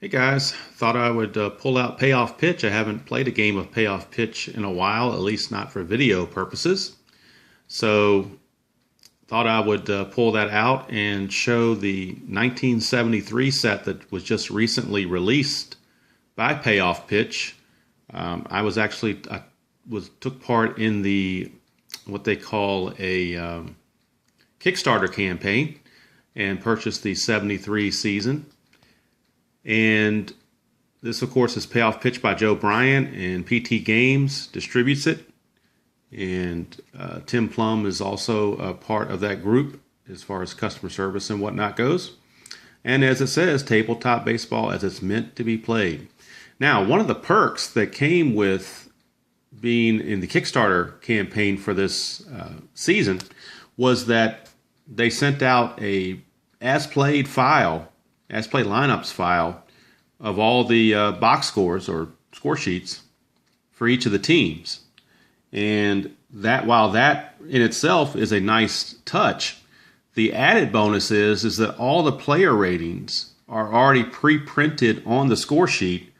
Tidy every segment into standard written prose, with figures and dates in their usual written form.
Hey guys, thought I would pull out Payoff Pitch. I haven't played a game of Payoff Pitch in a while, at least not for video purposes. So thought I would pull that out and show the 1973 set that was just recently released by Payoff Pitch. I took part in the what they call a Kickstarter campaign and purchased the 73 season. And this, of course, is Payoff Pitch by Joe Bryant, and PT Games distributes it. And Tim Plum is also a part of that group as far as customer service and whatnot goes. And as it says, tabletop baseball as it's meant to be played. Now, one of the perks that came with being in the Kickstarter campaign for this season was that they sent out a as-played lineups file of all the box scores or score sheets for each of the teams. And that, while that in itself is a nice touch, the added bonus is that all the player ratings are already pre-printed on the score sheet,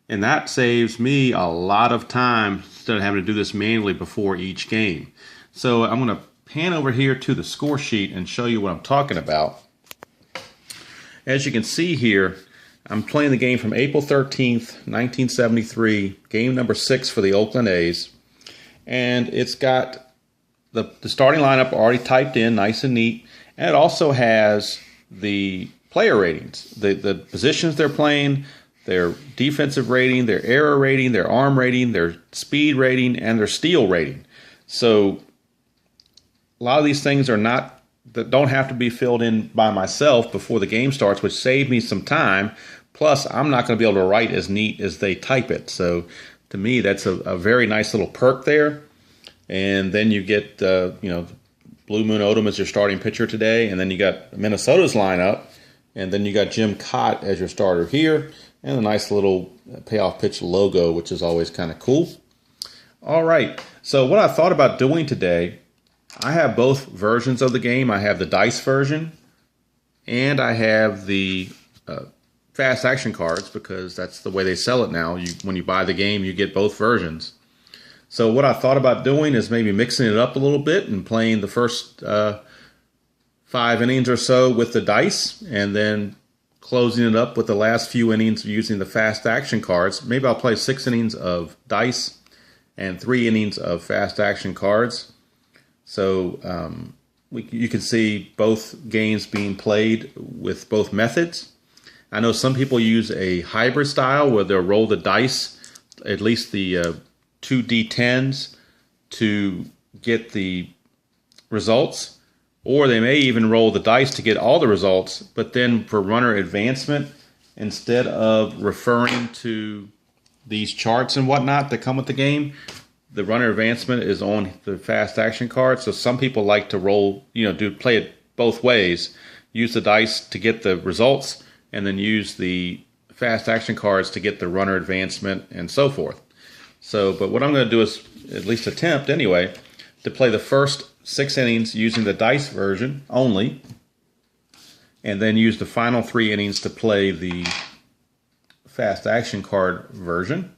and that saves me a lot of time instead of having to do this manually before each game. So I'm going to pan over here to the score sheet and show you what I'm talking about. As you can see here, I'm playing the game from April 13th, 1973, game number 6 for the Oakland A's. And it's got the starting lineup already typed in, nice and neat. And it also has the player ratings, the positions they're playing, their defensive rating, their error rating, their arm rating, their speed rating, and their steal rating. So a lot of these things that don't have to be filled in by myself before the game starts, which saved me some time. Plus, I'm not going to be able to write as neat as they type it. So to me, that's a very nice little perk there. And then you get, Blue Moon Odom as your starting pitcher today. And then you got Minnesota's lineup. And then you got Jim Cott as your starter here. And a nice little Payoff Pitch logo, which is always kind of cool. All right. So what I thought about doing today, I have both versions of the game. I have the dice version, and I have the fast action cards, because that's the way they sell it now. When you buy the game, you get both versions. So what I thought about doing is maybe mixing it up a little bit and playing the first 5 innings or so with the dice, and then closing it up with the last few innings using the fast action cards. Maybe I'll play 6 innings of dice and 3 innings of fast action cards. So you can see both games being played with both methods. I know some people use a hybrid style where they'll roll the dice, at least the 2 D10s, to get the results. Or they may even roll the dice to get all the results, but then for runner advancement, instead of referring to these charts and whatnot that come with the game, the runner advancement is on the fast action card. So some people like to roll, play it both ways. Use the dice to get the results, and then use the fast action cards to get the runner advancement and so forth. So, but what I'm going to do is, at least attempt anyway, to play the first 6 innings using the dice version only, and then use the final 3 innings to play the fast action card version.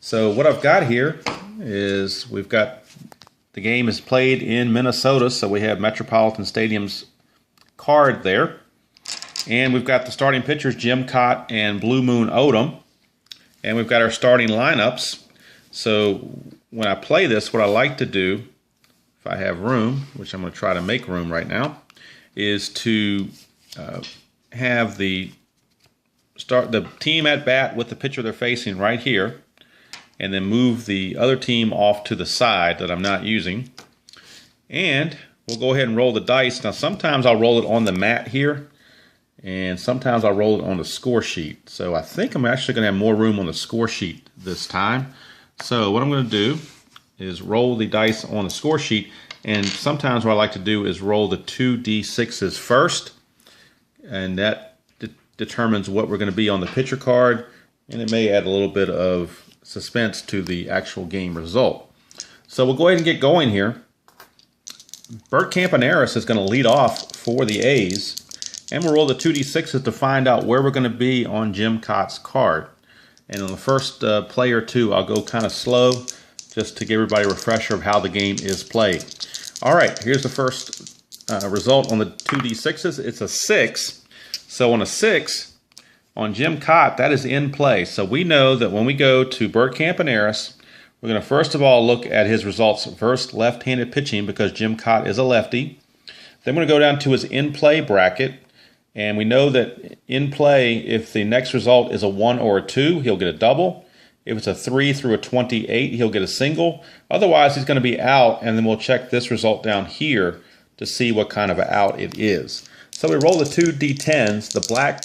So what I've got here is we've got the game is played in Minnesota, so we have Metropolitan Stadium's card there. And we've got the starting pitchers, Jim Cott and Blue Moon Odom. And we've got our starting lineups. So when I play this, what I like to do, if I have room, which I'm going to try to make room right now, is to have the team at bat with the pitcher they're facing right here, and then move the other team off to the side that I'm not using. And we'll go ahead and roll the dice. Now, sometimes I'll roll it on the mat here, and sometimes I'll roll it on the score sheet. So I think I'm actually going to have more room on the score sheet this time. So what I'm going to do is roll the dice on the score sheet, and sometimes what I like to do is roll the 2 D6s first, and that determines what we're going to be on the pitcher card, and it may add a little bit of suspense to the actual game result. So we'll go ahead and get going here. Bert Campaneris is going to lead off for the A's, And we'll roll the 2d6s to find out where we're going to be on Jim Cott's card. And on the first play or two, I'll go kind of slow just to give everybody a refresher of how the game is played. All right, here's the first result on the 2d6s. It's a 6. So on a 6, on Jim Cott, that is in play. So we know that when we go to Bert Campaneris, we're going to first of all look at his results versus left-handed pitching because Jim Cott is a lefty. Then we're going to go down to his in-play bracket. And we know that in play, if the next result is a 1 or a 2, he'll get a double. If it's a 3 through a 28, he'll get a single. Otherwise, he's going to be out, and then we'll check this result down here to see what kind of an out it is. So we roll the 2 d10s. The black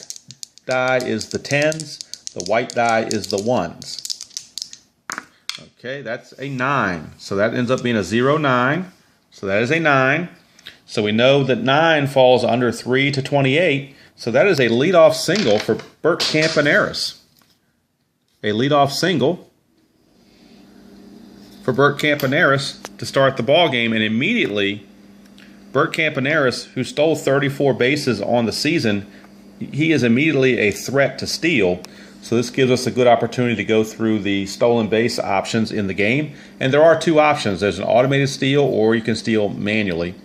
die is the 10s. The white die is the 1s. Okay, that's a 9. So that ends up being a 0-9. So that is a 9. So we know that 9 falls under 3 to 28. So that is a leadoff single for Bert Campaneris. A leadoff single for Bert Campaneris to start the ball game. And immediately, Bert Campaneris, who stole 34 bases on the season, he is immediately a threat to steal. So this gives us a good opportunity to go through the stolen base options in the game. And there are 2 options. There's an automated steal, or you can steal manually.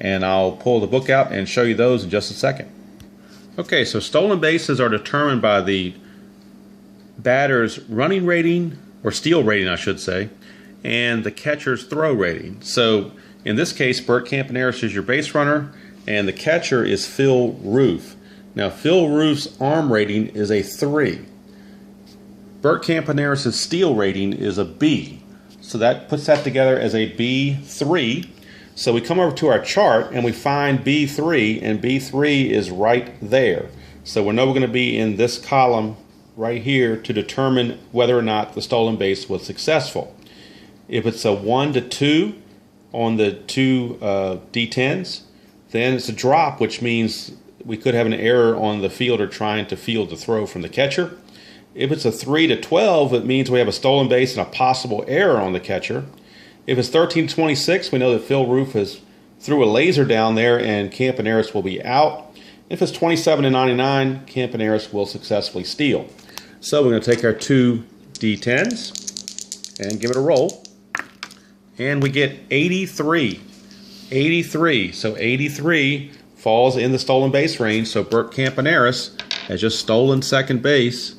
And I'll pull the book out and show you those in just a second. Okay, so stolen bases are determined by the batter's running rating, or steal rating I should say, and the catcher's throw rating. So in this case, Bert Campaneris is your base runner, and the catcher is Phil Roof. Now Phil Roof's arm rating is a 3. Bert Campaneris' steal rating is a B. So that puts that together as a B3. So we come over to our chart and we find B3, and B3 is right there. So we know we're going to be in this column right here to determine whether or not the stolen base was successful. If it's a 1 to 2 on the 2 D10s, then it's a drop, which means we could have an error on the fielder trying to field the throw from the catcher. If it's a 3 to 12, it means we have a stolen base and a possible error on the catcher. If it's 13 to 26, we know that Phil Roof has threw a laser down there and Campaneris will be out. If it's 27 to 99, Campaneris will successfully steal. So we're going to take our 2 D10s and give it a roll. And we get 83. 83. So 83 falls in the stolen base range. So Bert Campaneris has just stolen second base.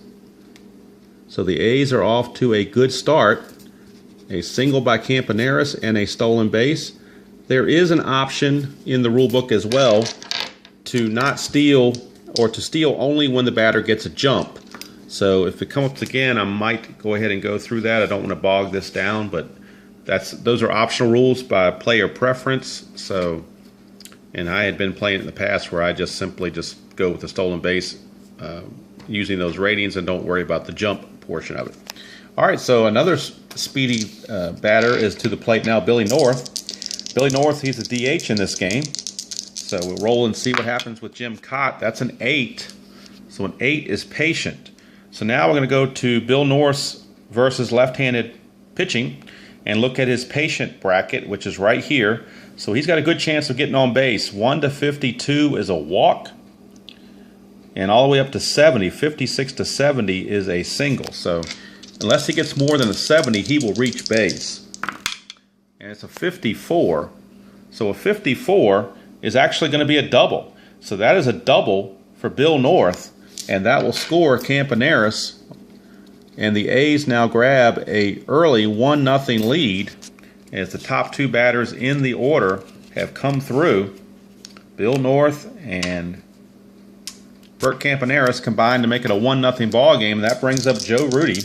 So the A's are off to a good start. A single by Campaneris and a stolen base. There is an option in the rule book as well to not steal, or to steal only when the batter gets a jump. So if it comes up again, I might go ahead and go through that. I don't want to bog this down, but those are optional rules by player preference. So, and I had been playing in the past where I just simply just go with the stolen base using those ratings and don't worry about the jump portion of it. All right, so another speedy batter is to the plate now, Billy North. Billy North, he's a DH in this game. So we'll roll and see what happens with Jim Cott. That's an 8. So an 8 is patient. So now we're going to go to Bill North's versus left-handed pitching and look at his patient bracket, which is right here. So he's got a good chance of getting on base. 1 to 52 is a walk. And all the way up to 70, 56 to 70 is a single. So unless he gets more than a 70, he will reach base. And it's a 54. So a 54 is actually going to be a double. So that is a double for Bill North, and that will score Campaneris. And the A's now grab a early 1-0 lead as the top 2 batters in the order have come through. Bill North and Bert Campaneris combined to make it a 1-0 ball game. That brings up Joe Rudy.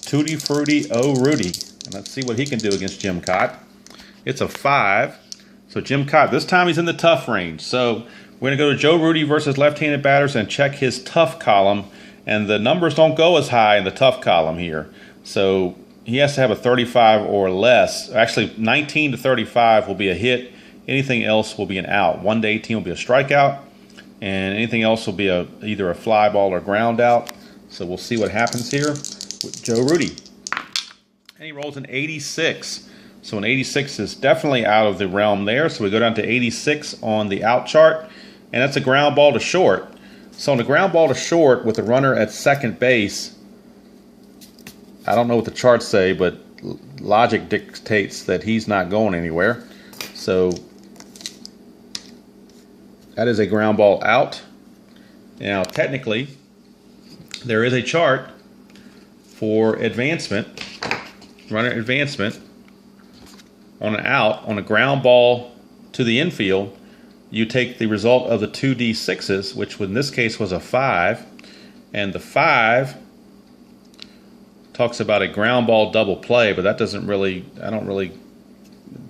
Tutti Frutti Oh Rudy. And let's see what he can do against Jim Cott. It's a 5. So Jim Cott, this time he's in the tough range. So we're going to go to Joe Rudy versus left-handed batters and check his tough column. And the numbers don't go as high in the tough column here. So he has to have a 35 or less. Actually, 19 to 35 will be a hit. Anything else will be an out. 1 to 18 will be a strikeout. And anything else will be either a fly ball or ground out. So we'll see what happens here with Joe Rudy. And he rolls an 86. So an 86 is definitely out of the realm there. So we go down to 86 on the out chart. and that's a ground ball to short. So on the ground ball to short with the runner at second base, I don't know what the charts say, but logic dictates that he's not going anywhere. So that is a ground ball out. Now technically there is a chart for advancement, runner advancement on an out, on a ground ball to the infield. You take the result of the 2d6s, which in this case was a 5, and the 5 talks about a ground ball double play, but that doesn't really,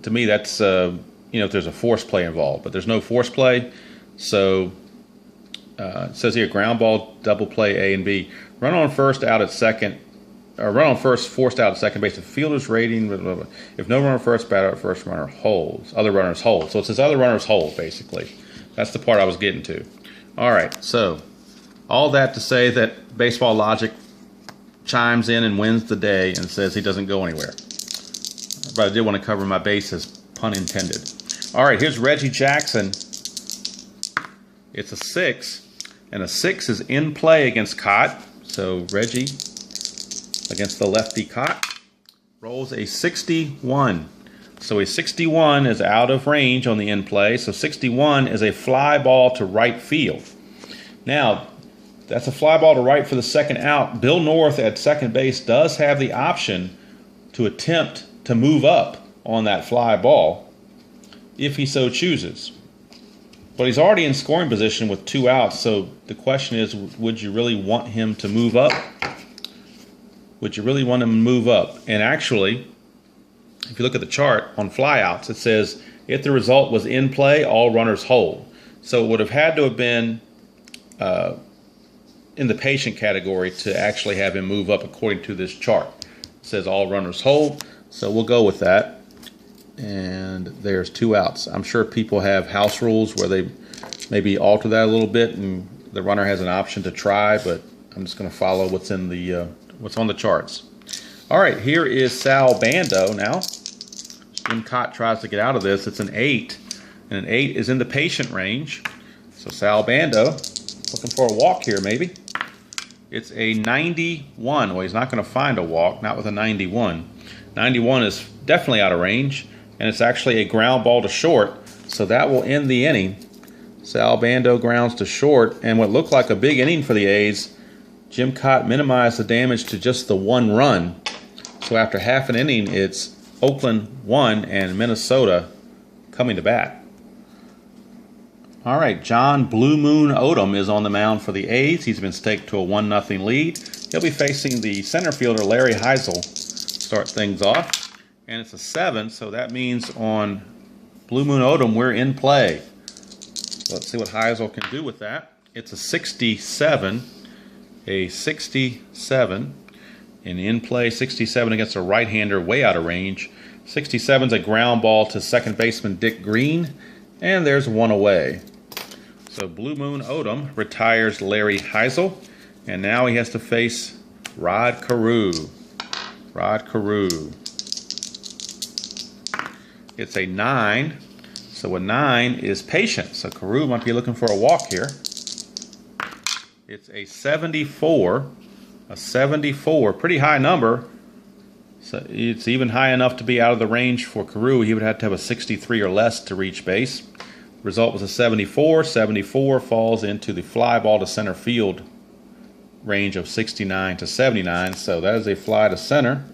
to me that's, if there's a force play involved, but there's no force play. So it says here ground ball double play A and B. Run on first out at second, or run on first forced out at second base. The fielder's rating, blah, blah, blah. If no runner first, batter at first, runner holds. Other runners hold. So it says other runners hold, basically. That's the part I was getting to. All right, so all that to say that baseball logic chimes in and wins the day and says he doesn't go anywhere. But I did want to cover my bases, pun intended. All right, here's Reggie Jackson. It's a 6, and a 6 is in play against Cott. So Reggie against the lefty Cott rolls a 61. So a 61 is out of range on the in play. So 61 is a fly ball to right field. Now, that's a fly ball to right for the second out. Bill North at second base does have the option to attempt to move up on that fly ball if he so chooses. But he's already in scoring position with 2 outs, so the question is, would you really want him to move up? Would you really want him to move up? And actually, if you look at the chart on flyouts, it says if the result was in play, all runners hold. So it would have had to have been in the patient category to actually have him move up according to this chart. It says all runners hold, so we'll go with that. And there's 2 outs. I'm sure people have house rules where they maybe alter that a little bit and the runner has an option to try, but I'm just going to follow what's in the what's on the charts. All right, here is Sal Bando now. Jim Cott tries to get out of this. It's an 8, and an 8 is in the patient range. So Sal Bando looking for a walk here maybe. It's a 91. Well, he's not going to find a walk, not with a 91. 91 is definitely out of range, and it's actually a ground ball to short, so that will end the inning. Sal Bando grounds to short, and what looked like a big inning for the A's, Jim Cott minimized the damage to just the 1 run. So after half an inning, it's Oakland 1 and Minnesota coming to bat. All right, John Blue Moon Odom is on the mound for the A's. He's been staked to a 1-0 lead. He'll be facing the center fielder Larry Heisel to start things off. And it's a 7, so that means on Blue Moon Odom, we're in play. So let's see what Heisel can do with that. It's a 67, a 67, and in play, 67 against a right-hander way out of range. 67's a ground ball to second baseman Dick Green, and there's 1 away. So Blue Moon Odom retires Larry Heisel, and now he has to face Rod Carew. Rod Carew. It's a 9, so a 9 is patient. So Carew might be looking for a walk here. It's a 74, pretty high number. So it's even high enough to be out of the range for Carew. He would have to have a 63 or less to reach base. Result was a 74. 74 falls into the fly ball to center field range of 69 to 79. So that is a fly to center.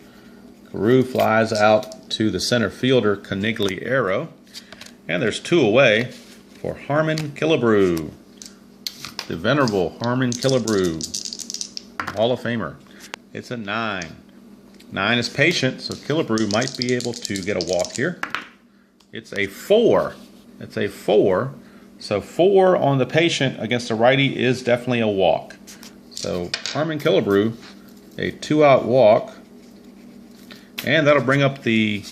Carew flies out to the center fielder, Canigliaro. And there's 2 away for Harmon Killebrew. The venerable Harmon Killebrew, Hall of Famer. It's a 9. 9 is patient, so Killebrew might be able to get a walk here. It's a 4. It's a 4. So 4 on the patient against the righty is definitely a walk. So Harmon Killebrew, a 2-out walk. And that'll bring up the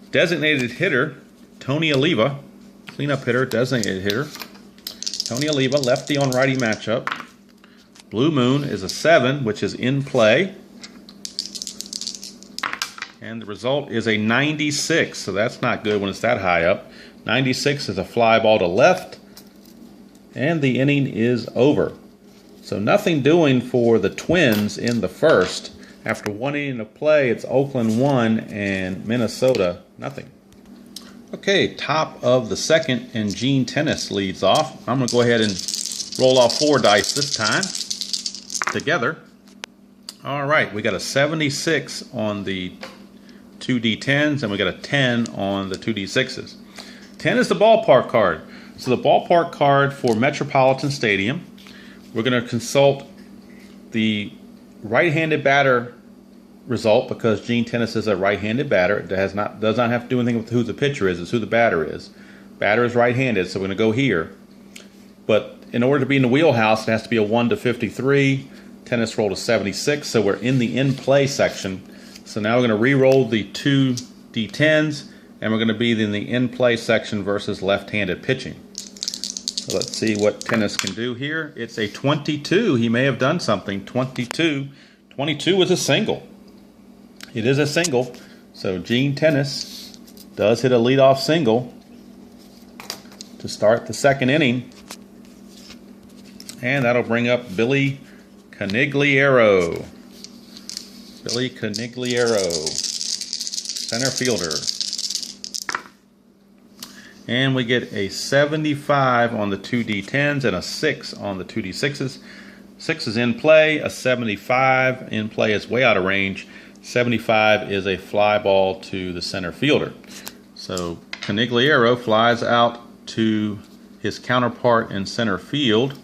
designated hitter, Tony Oliva. Cleanup hitter, designated hitter. Tony Oliva, lefty on righty matchup. Blue Moon is a 7, which is in play. And the result is a 96, so that's not good when it's that high up. 96 is a fly ball to left. And the inning is over. So nothing doing for the Twins in the first. After 1 inning of play, it's Oakland 1 and Minnesota nothing. Okay, top of the second, and Gene Tennis leads off. I'm going to go ahead and roll off 4 dice this time together. All right, we got a 76 on the 2D10s, and we got a 10 on the 2D6s. 10 is the ballpark card. So the ballpark card for Metropolitan Stadium, we're going to consult the right-handed batter result because Gene Tennis is a right-handed batter. It does not have to do anything with who the pitcher is. It's who the batter is. Batter is right-handed, so we're going to go here. But in order to be in the wheelhouse, it has to be a 1 to 53. Tennis rolled a 76, so we're in the in-play section. So now we're going to re-roll the 2 D10s, and we're going to be in the in-play section versus left-handed pitching. So let's see what Tennis can do here. It's a 22. He may have done something. 22. 22 is a single. It is a single. So Gene Tennis does hit a leadoff single to start the second inning. And that'll bring up Billy Canigliaro. Billy Canigliaro, center fielder. And we get a 75 on the 2D10s and a 6 on the 2D6s. 6 is in play, a 75 in play is way out of range. 75 is a fly ball to the center fielder. So Canigliaro flies out to his counterpart in center field,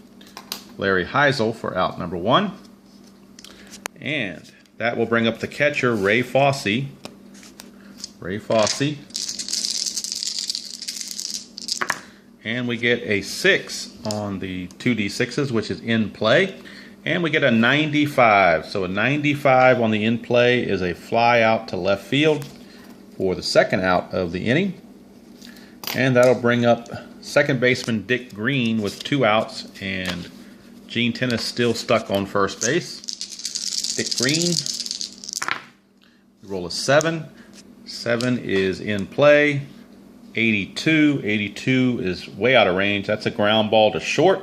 Larry Heisel, for out number 1. And that will bring up the catcher, Ray Fosse. Ray Fosse. And we get a 6 on the 2D6s, which is in play. And we get a 95. So a 95 on the in play is a fly out to left field for the second out of the inning. And that'll bring up second baseman Dick Green with 2 outs. And Gene Tennis still stuck on first base. Dick Green. We roll a 7. 7 is in play. 82. 82 is way out of range. That's a ground ball to short.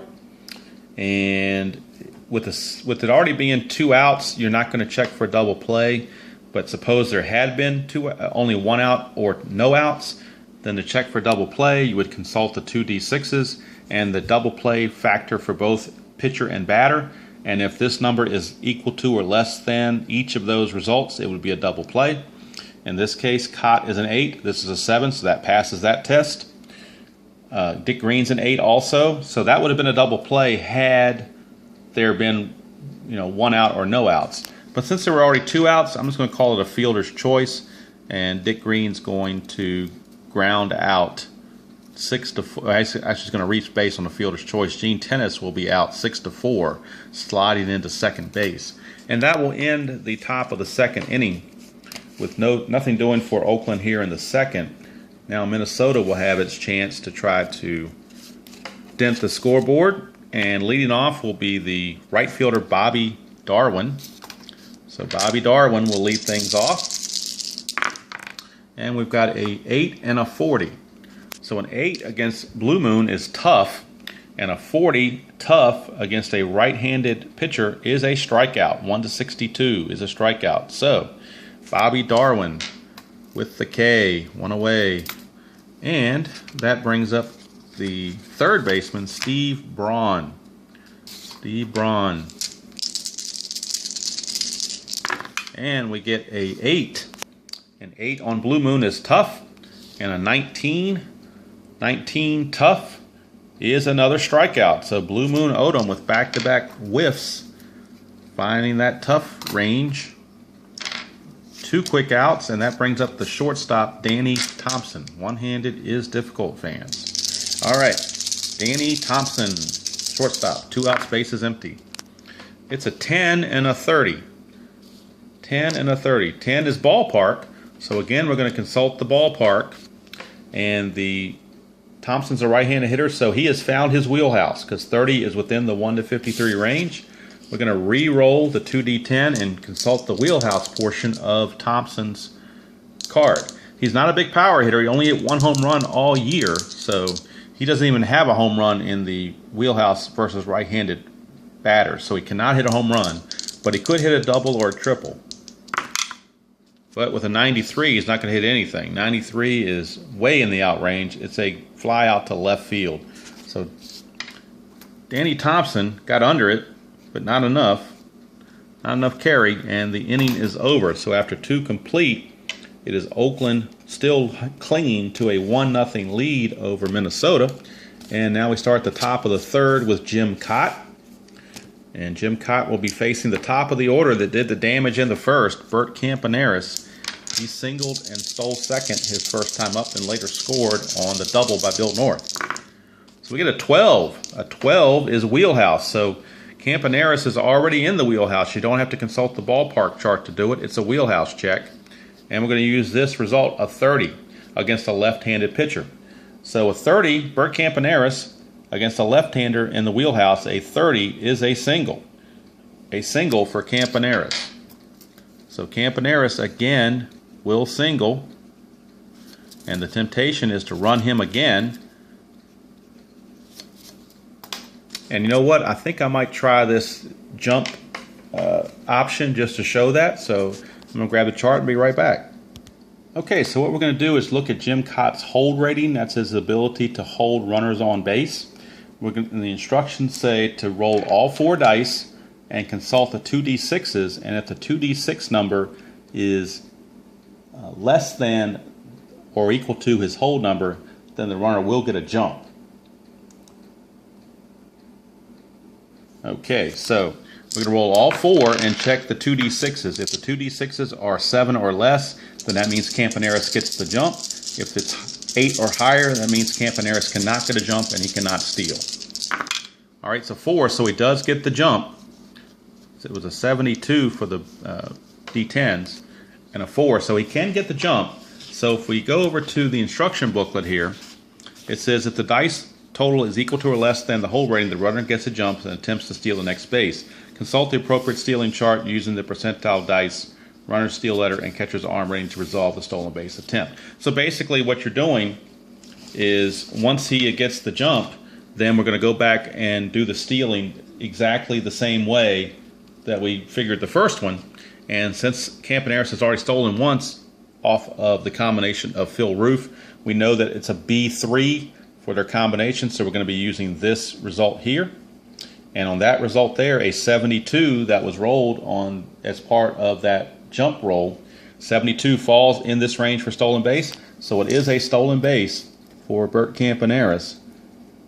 And with it already being 2 outs, you're not going to check for a double play. But suppose there had been only 1 out or no outs, then to check for double play, you would consult the 2D6s and the double play factor for both pitcher and batter. And if this number is equal to or less than each of those results, it would be a double play. In this case, Cott is an 8. This is a 7, so that passes that test. Dick Green's an 8 also, so that would have been a double play had there been, 1 out or no outs. But since there were already 2 outs, I'm just going to call it a fielder's choice, and Dick Green's going to ground out 6 to 4. Actually, he's going to reach base on the fielder's choice. Gene Tennis will be out 6 to 4, sliding into second base, and that will end the top of the second inning. With nothing doing for Oakland here in the second. Now Minnesota will have its chance to try to dent the scoreboard, and leading off will be the right fielder Bobby Darwin. So Bobby Darwin will lead things off. And we've got a 8 and a 40. So an 8 against Blue Moon is tough, and a 40 tough against a right-handed pitcher is a strikeout. 1 to 62 is a strikeout. So Bobby Darwin with the K, 1 away. And that brings up the third baseman, Steve Braun. Steve Braun. And we get a 8. An 8 on Blue Moon is tough. And a 19. 19 tough is another strikeout. So Blue Moon Odom with back-to-back whiffs, finding that tough range. 2 quick outs, and that brings up the shortstop, Danny Thompson. One-handed is difficult, fans. All right, Danny Thompson, shortstop. 2 outs, base is empty. It's a 10 and a 30. 10 and a 30. 10 is ballpark, so again, we're going to consult the ballpark. And the Thompson's a right-handed hitter, so he has found his wheelhouse because 30 is within the 1 to 53 range. We're going to re-roll the 2D10 and consult the wheelhouse portion of Thompson's card. He's not a big power hitter. He only hit 1 home run all year, so He doesn't even have a home run in the wheelhouse versus right-handed batters, so he cannot hit a home run, but he could hit a double or a triple. But with a 93, he's not going to hit anything. 93 is way in the out range. It's a fly out to left field. So Danny Thompson got under it, but not enough. Not enough carry, and the inning is over. So after 2 complete, it is Oakland still clinging to a 1-0 lead over Minnesota. And now we start at the top of the 3rd with Jim Cott. And Jim Cott will be facing the top of the order that did the damage in the 1st, Bert Campaneris. He singled and stole second his first time up and later scored on the double by Bill North. So we get a 12. A 12 is wheelhouse. So Campaneris is already in the wheelhouse. You don't have to consult the ballpark chart to do it. It's a wheelhouse check. And we're going to use this result, a 30, against a left-handed pitcher. So a 30, Bert Campaneris, against a left-hander in the wheelhouse, a 30 is a single. A single for Campaneris. So Campaneris, again, will single. And the temptation is to run him again. And you know what? I think I might try this jump option just to show that. So I'm going to grab the chart and be right back. Okay, so what we're going to do is look at Jim Cott's hold rating. That's his ability to hold runners on base. And the instructions say to roll all 4 dice and consult the 2d6s. And if the 2d6 number is less than or equal to his hold number, then the runner will get a jump. Okay, so we're going to roll all 4 and check the 2d6s. If the 2d6s are 7 or less, then that means Campaneris gets the jump. If it's 8 or higher, that means Campaneris cannot get a jump and he cannot steal. All right, so 4, so he does get the jump. So it was a 72 for the D10s and a 4, so he can get the jump. So if we go over to the instruction booklet here, it says if the dice total is equal to or less than the hold rating, the runner gets a jump and attempts to steal the next base. Consult the appropriate stealing chart using the percentile dice, runner's steal letter, and catcher's arm rating to resolve the stolen base attempt. So basically what you're doing is once he gets the jump, then we're going to go back and do the stealing exactly the same way that we figured the first one. And since Campaneris has already stolen once off of the combination of Phil Roof, we know that it's a B3 for their combination, so we're going to be using this result here. And on that result there, a 72 that was rolled on as part of that jump roll, 72 falls in this range for stolen base, so it is a stolen base for Bert Campaneris.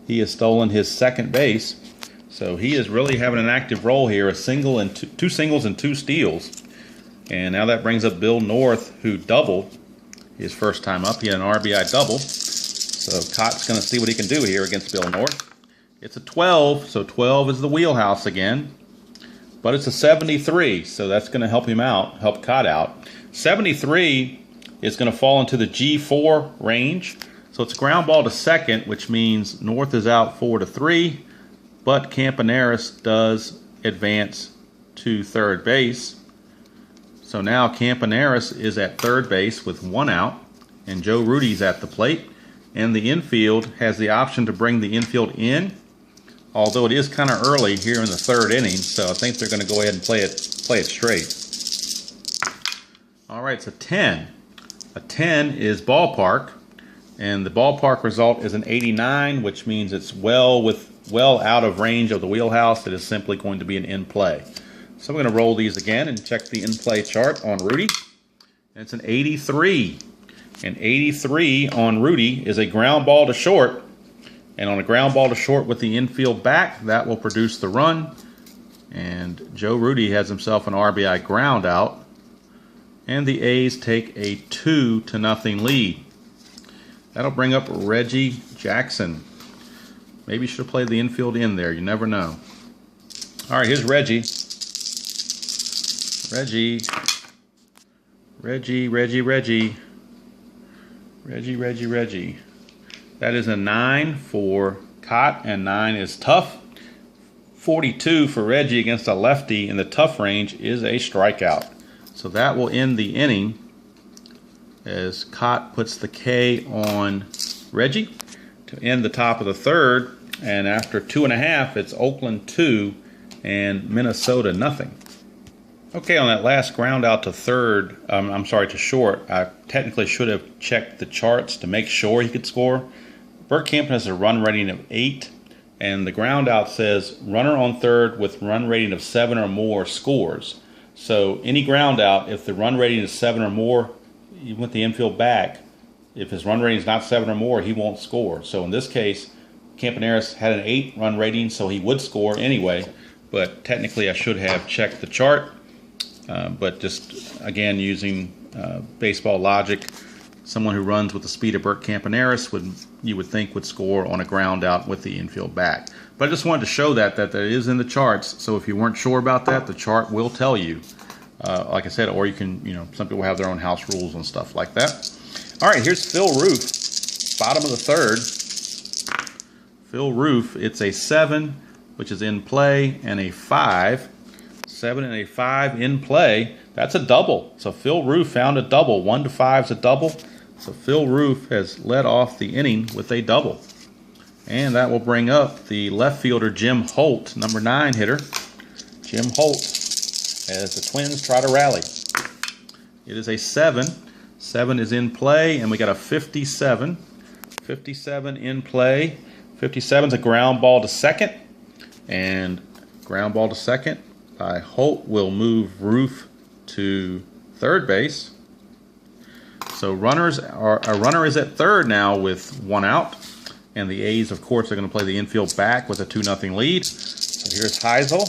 He has stolen his second base, so he is really having an active role here, a single and two singles and 2 steals. And now that brings up Bill North, who doubled his first time up. He had an RBI double. So Cott's going to see what he can do here against Bill North. It's a 12, so 12 is the wheelhouse again. But it's a 73, so that's going to help him out, help Cott out. 73 is going to fall into the G4 range. So it's a ground ball to second, which means North is out 4-3. But Campaneris does advance to third base. So now Campaneris is at third base with 1 out, and Joe Rudy's at the plate. And the infield has the option to bring the infield in, although it is kind of early here in the 3rd inning, so I think they're going to go ahead and play it straight. All right, it's a 10. A 10 is ballpark, and the ballpark result is an 89, which means it's well out of range of the wheelhouse. It is simply going to be an in play. So we're going to roll these again and check the in-play chart on Rudy. And it's an 83. An 83 on Rudy is a ground ball to short. And on a ground ball to short with the infield back, that will produce the run. And Joe Rudy has himself an RBI ground out. And the A's take a 2-0 lead. That'll bring up Reggie Jackson. Maybe you should have played the infield in there. You never know. All right, here's Reggie. Reggie. That is a 9 for Cott, and 9 is tough. 42 for Reggie against a lefty in the tough range is a strikeout. So that will end the inning as Cott puts the K on Reggie. to end the top of the third. And after 2.5, it's Oakland 2 and Minnesota nothing. Okay, on that last ground out to third, to short, I technically should have checked the charts to make sure he could score. Burt Campen has a run rating of 8, and the ground out says runner on third with run rating of 7 or more scores. So any ground out, if the run rating is 7 or more, you want the infield back. If his run rating is not 7 or more, he won't score. So in this case, Campaneris had an 8 run rating, so he would score anyway. But technically, I should have checked the chart. But just, again, using baseball logic, someone who runs with the speed of Burt Campaneris you would think would score on a ground out with the infield back. But I just wanted to show that is in the charts. So if you weren't sure about that, the chart will tell you. Like I said, or you can, some people have their own house rules and stuff like that. All right, here's Phil Roof, bottom of the third. Phil Roof, it's a 7, which is in play, and a 5. 7 and a 5 in play. That's a double. So Phil Roof found a double. 1 to 5 is a double. So Phil Roof has led off the inning with a double. And that will bring up the left fielder Jim Holt, number 9 hitter. Jim Holt, as the Twins try to rally. It is a 7. 7 is in play, and we got a 57. 57 in play. 57 is a ground ball to second. And ground ball to second by Holt will move Roof to third base. So a runner is at third now with 1 out. And the A's, of course, are going to play the infield back with a 2-0 lead. So here's Heisel.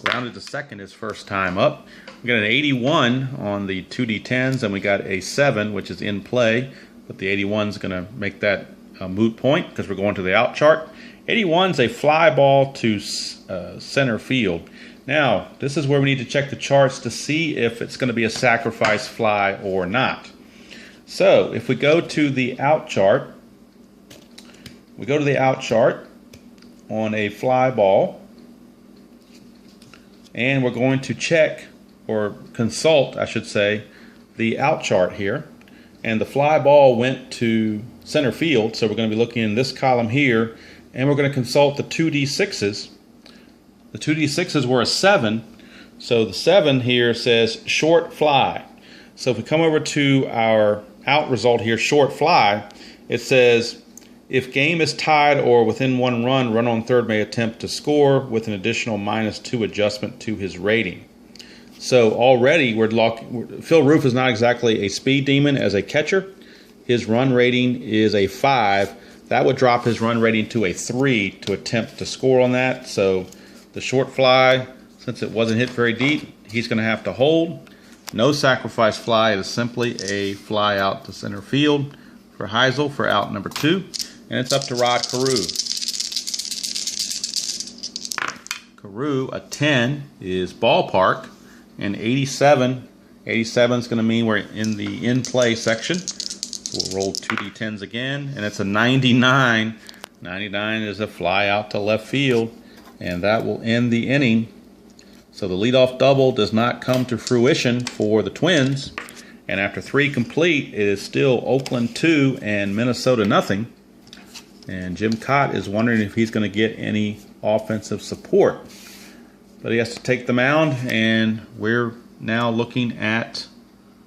Grounded to second his first time up. We got an 81 on the 2D10s, and we got a 7, which is in play. But the 81 is going to make that a moot point because we're going to the out chart. 81's a fly ball to center field. Now, this is where we need to check the charts to see if it's going to be a sacrifice fly or not. So, if we go to the out chart, on a fly ball, and we're going to check, or consult, I should say, the out chart here. And the fly ball went to center field, so we're going to be looking in this column here, and we're going to consult the 2D6s. The 2D6s were a 7, so the 7 here says short fly. So if we come over to our out result here, short fly, it says if game is tied or within 1 run, runner on third may attempt to score with an additional -2 adjustment to his rating. So already Phil Roof is not exactly a speed demon as a catcher. His run rating is a 5. That would drop his run rating to a 3 to attempt to score on that. So the short fly, since it wasn't hit very deep, he's going to have to hold. No sacrifice fly. It is simply a fly out to center field for Heisel for out number 2. And it's up to Rod Carew. Carew, a 10 is ballpark. And 87 is going to mean we're in the in-play section. We'll roll 2D10s again, and it's a 99. 99 is a fly out to left field, and that will end the inning. So the leadoff double does not come to fruition for the Twins, and after 3 complete, it is still Oakland 2 and Minnesota nothing. And Jim Cott is wondering if he's going to get any offensive support. But he has to take the mound, and we're now looking at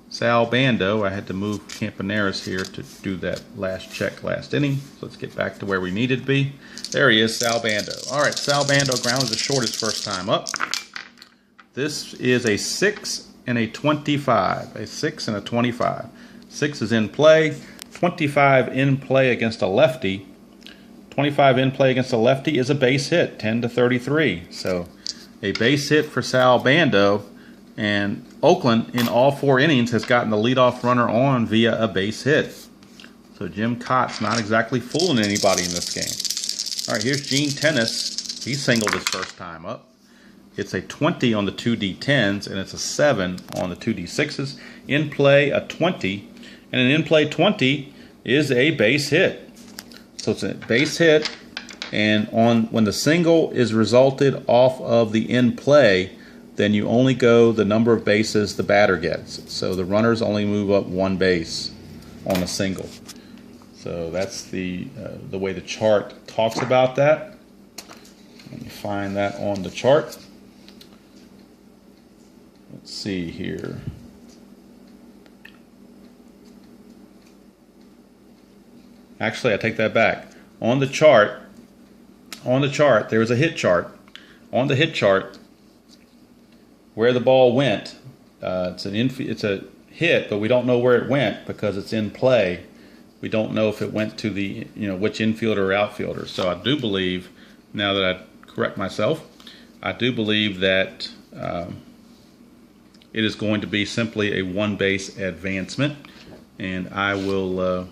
Sal Bando. I had to move Campaneris here to do that last check last inning. So let's get back to where we needed to be. There he is, Sal Bando. All right, Sal Bando grounded to short his first time up. This is a 6 and a 25. A 6 and a 25. 6 is in play. 25 in play against a lefty. 25 in play against a lefty is a base hit, 10 to 33. So a base hit for Sal Bando, and Oakland in all 4 innings has gotten the leadoff runner on via a base hit. So Jim Cott's not exactly fooling anybody in this game. All right, here's Gene Tennis. He singled his first time up. It's a 20 on the 2D10s, and it's a 7 on the 2D6s. In play, a 20, and an in play 20 is a base hit. So it's a base hit. And when the single is resulted off of the in play, then you only go the number of bases the batter gets. So the runners only move up 1 base on a single. So that's the way the chart talks about that. Let me find that on the chart. Let's see here. Actually, I take that back. On the chart, there is a hit chart. On the hit chart, where the ball went, it's a hit, but we don't know where it went because it's in play. We don't know if it went to the, which infielder or outfielder. So I do believe, now that I correct myself, I do believe that it is going to be simply a one base advancement, and I will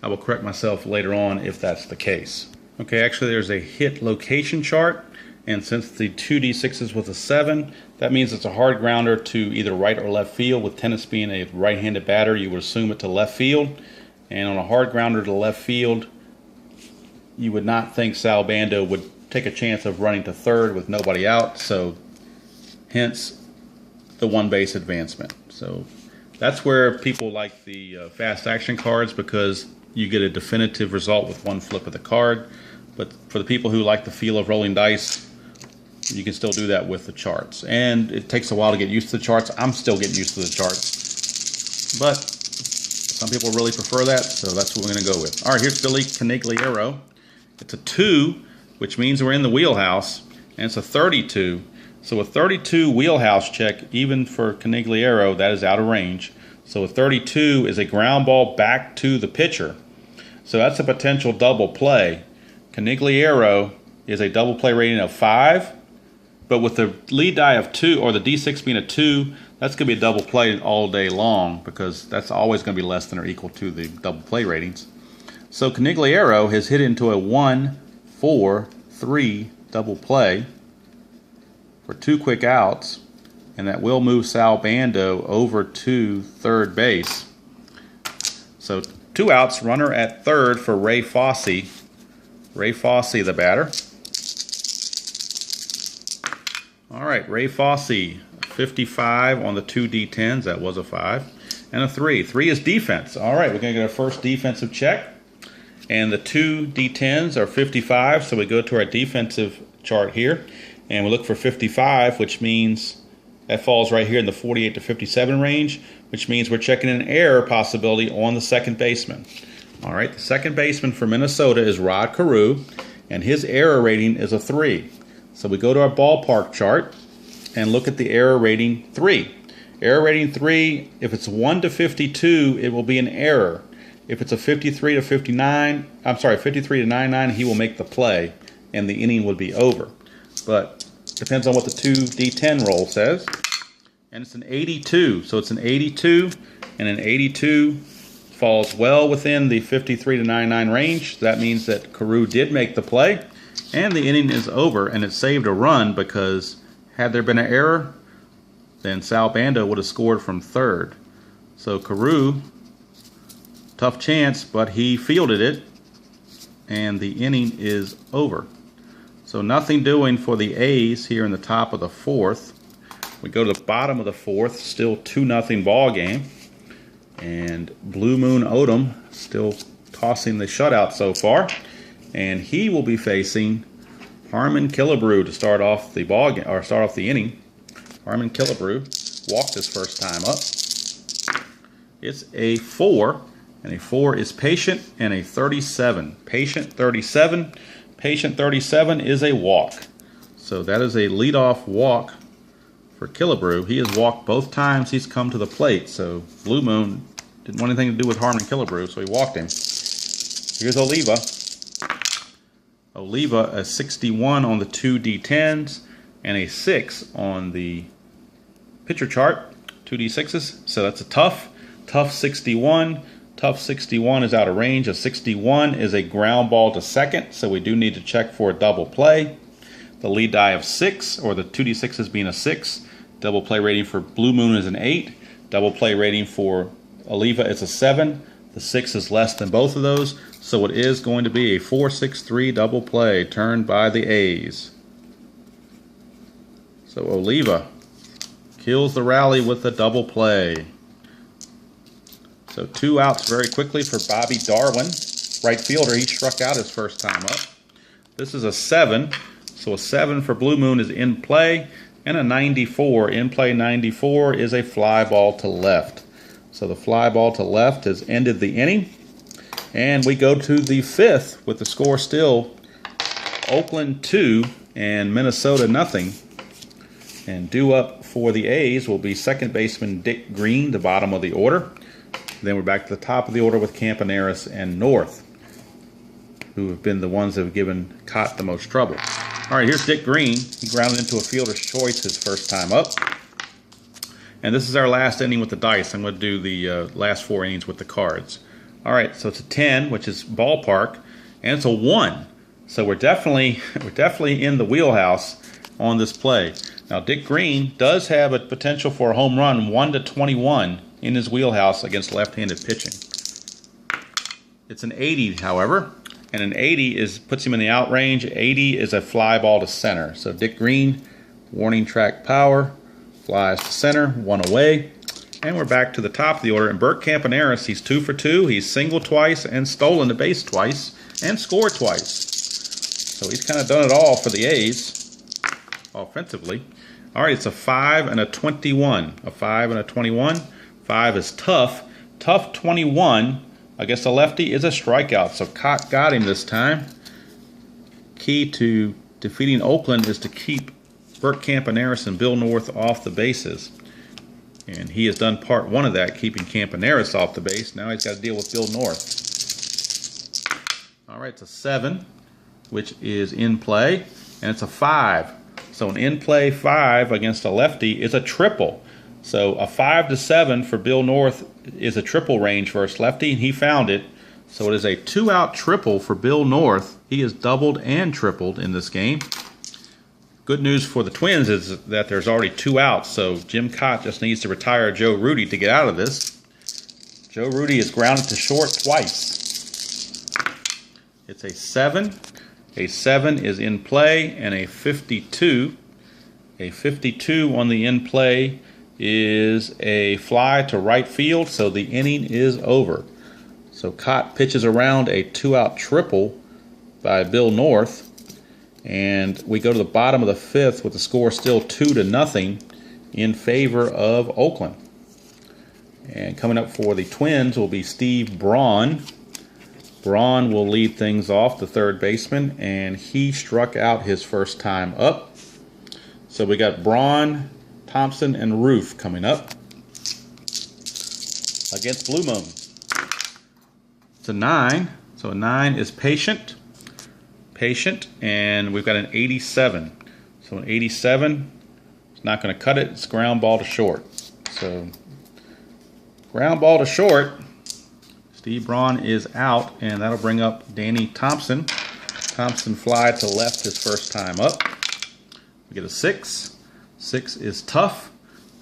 correct myself later on if that's the case. Okay, actually there's a hit location chart, and since the 2d6 is with a 7, that means it's a hard grounder to either right or left field. With tennis being a right-handed batter, you would assume it to left field, and on a hard grounder to left field, you would not think Sal Bando would take a chance of running to third with nobody out, so hence the one base advancement. So that's where people like the fast action cards, because you get a definitive result with one flip of the card. But for the people who like the feel of rolling dice, you can still do that with the charts. And it takes a while to get used to the charts. I'm still getting used to the charts, but some people really prefer that, so that's what we're going to go with. All right, here's Billy Canigliaro. It's a 2, which means we're in the wheelhouse, and it's a 32. So a 32 wheelhouse check, even for Canigliaro, that is out of range. So a 32 is a ground ball back to the pitcher. So that's a potential double play. Canigliaro is a double play rating of 5, but with the lead die of 2, or the D6 being a 2, that's going to be a double play all day long, because that's always going to be less than or equal to the double play ratings. So Canigliaro has hit into a 1, 4, 3 double play for 2 quick outs, and that will move Sal Bando over to third base. So 2 outs, runner at third for Ray Fosse. Ray Fosse, the batter. All right, Ray Fosse, 55 on the 2 D10s. That was a 5. And a 3. 3 is defense. All right, we're going to get our first defensive check. And the 2 D10s are 55, so we go to our defensive chart here. And we look for 55, which means that falls right here in the 48 to 57 range, which means we're checking an error possibility on the second baseman. All right, the second baseman for Minnesota is Rod Carew, and his error rating is a 3. So we go to our ballpark chart and look at the error rating 3. Error rating 3, if it's 1 to 52, it will be an error. If it's a 53 to 59, 53 to 99, he will make the play, and the inning would be over. But depends on what the 2 D10 roll says. And it's an 82, so it's an 82, and an 82 falls well within the 53 to 99 range. That means that Carew did make the play, and the inning is over, and it saved a run, because had there been an error, then Sal Bando would have scored from third. So Carew, tough chance, but he fielded it, and the inning is over. So nothing doing for the A's here in the top of the 4th. We go to the bottom of the 4th, still 2-0 ball game. And Blue Moon Odom still tossing the shutout so far. And he will be facing Harmon Killebrew to start off the ball game, or start off the inning. Harmon Killebrew walked his first time up. It's a 4, and a 4 is patient, and a 37. Patient 37. Patient 37 is a walk. So that is a leadoff walk for Killebrew. He has walked both times he's come to the plate. So Blue Moon didn't want anything to do with Harmon Killebrew, so he walked him. Here's Oliva. Oliva, a 61 on the 2 D10s and a 6 on the pitcher chart, 2 D6s. So that's a tough 61. Tough 61 is out of range. A 61 is a ground ball to second, so we do need to check for a double play. The lead die of 6, or the 2d6s being a 6. Double play rating for Blue Moon is an 8. Double play rating for Oliva is a 7. The 6 is less than both of those, so it is going to be a 4-6-3 double play turned by the A's. So Oliva kills the rally with the double play. So 2 outs very quickly for Bobby Darwin, right fielder. He struck out his first time up. This is a 7, so a 7 for Blue Moon is in play, and a 94. In play 94 is a fly ball to left. So the fly ball to left has ended the inning, and we go to the 5th with the score still Oakland 2 and Minnesota nothing. And due up for the A's will be second baseman Dick Green, the bottom of the order. Then we're back to the top of the order with Campaneris and North, who have been the ones that have given Cott the most trouble. All right, here's Dick Green. He grounded into a fielder's choice his first time up. And this is our last inning with the dice. I'm going to do the last 4 innings with the cards. All right, so it's a 10, which is ballpark, and it's a 1. So we're definitely in the wheelhouse on this play. Now, Dick Green does have a potential for a home run, 1-21 in his wheelhouse against left-handed pitching. It's an 80, however, and an 80 puts him in the out range. 80 is a fly ball to center. So Dick Green, warning track power, flies to center, 1 away. And we're back to the top of the order. And Bert Campaneris, he's 2 for 2. He's singled twice and stolen the base twice and scored twice. So he's kind of done it all for the A's offensively. All right, it's a 5 and a 21. A 5 and a 21. 5 is tough. Tough 21 against a lefty is a strikeout. So Cott got him this time. Key to defeating Oakland is to keep Bert Campaneris and Bill North off the bases. And he has done part 1 of that, keeping Campaneris off the base. Now he's got to deal with Bill North. All right, it's a 7, which is in play, and it's a 5. So an in-play 5 against a lefty is a triple. So a 5 to 7 for Bill North is a triple range versus lefty, and he found it. So it is a 2-out triple for Bill North. He has doubled and tripled in this game. Good news for the Twins is that there's already 2 outs, so Jim Cott just needs to retire Joe Rudy to get out of this. Joe Rudy is grounded to short twice. It's a 7. A 7 is in play, and a 52. A 52 on the in play is a fly to right field, so the inning is over. So Cott pitches around a 2-out triple by Bill North. And we go to the bottom of the 5th with the score still 2-0 in favor of Oakland. And coming up for the Twins will be Steve Braun. Braun will lead things off, the third baseman, and he struck out his first time up. So we got Braun, Thompson, and Roof coming up against Blue Moon. It's a 9. So a 9 is patient, and we've got an 87. So an 87 is not going to cut it. It's ground ball to short. So ground ball to short. Steve Braun is out, and that'll bring up Danny Thompson. Thompson fly to left his first time up. We get a 6. 6 is tough.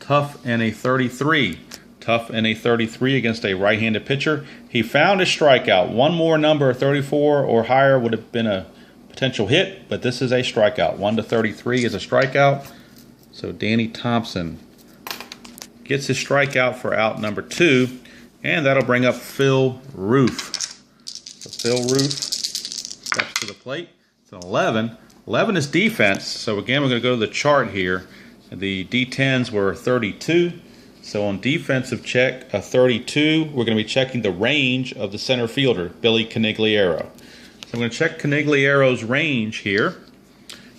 Tough and a 33. Tough and a 33 against a right-handed pitcher. He found a strikeout. One more number, 34 or higher, would have been a potential hit, but this is a strikeout. 1-33 is a strikeout. So Danny Thompson gets his strikeout for out number 2, and that'll bring up Phil Roof. So Phil Roof steps to the plate. It's an 11. 11 is defense. So again, we're going to go to the chart here. The D10s were 32. So on defensive check, a 32, we're going to be checking the range of the center fielder, Billy Canigliaro. So I'm going to check Canigliaro's range here.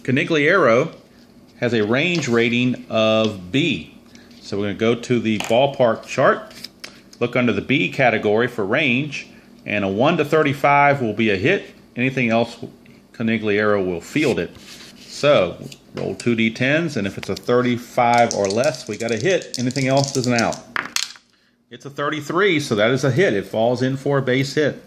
Canigliaro has a range rating of B. So we're going to go to the ballpark chart, look under the B category for range, and a 1-35 will be a hit. Anything else, Canigliaro will field it. So roll 2 D10s, and if it's a 35 or less, we got a hit. Anything else is an out. It's a 33, so that is a hit. It falls in for a base hit.